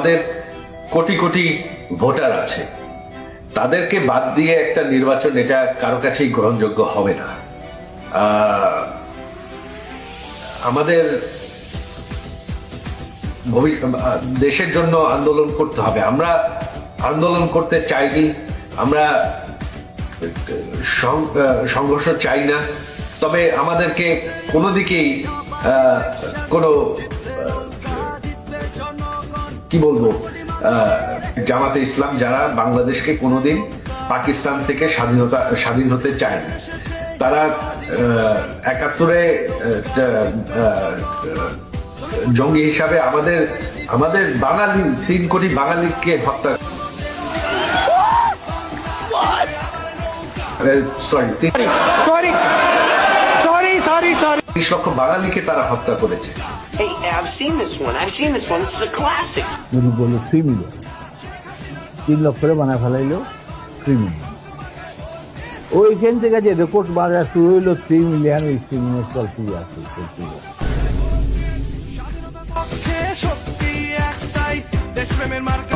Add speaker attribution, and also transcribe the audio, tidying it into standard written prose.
Speaker 1: আমাদের কোটি কোটি ভোটার আছে, তাদেরকে বাদ দিয়ে একটা নির্বাচন এটা কারো কাছেই গ্রহণযোগ্য হবে না। আমাদের দেশের জন্য আন্দোলন করতে হবে। আমরা আন্দোলন করতে চাইনি, আমরা সংঘর্ষ চাই না, তবে আমাদেরকে কোনো দিকেই কোনো কি বলবো জামাতে ইসলাম যারা বাংলাদেশকে কোনোদিন পাকিস্তান থেকে স্বাধীন হতে চায় না, তারা ৭১-এ জঙ্গি হিসাবে আমাদের বাঙালি ৩ কোটি বাঙালিকে হত্যা সরি ৩০ লক্ষ বাঙালিকে তারা হত্যা করেছে।
Speaker 2: Hey, I've seen this one. This is a classic.
Speaker 3: যদি বলো 3 মিলিয়ন 3 লক্ষ করে বানায় ফেলাইলো 3 মিলিয়ন। ওইখান থেকে যে রেকর্ড বাড়া শুরু হইলো 3 মিলিয়ন, ওই 3 মিলিয়ন চলতে আছে।
Speaker 4: সত্যি একটাই দেশপ্রেমের মার্কা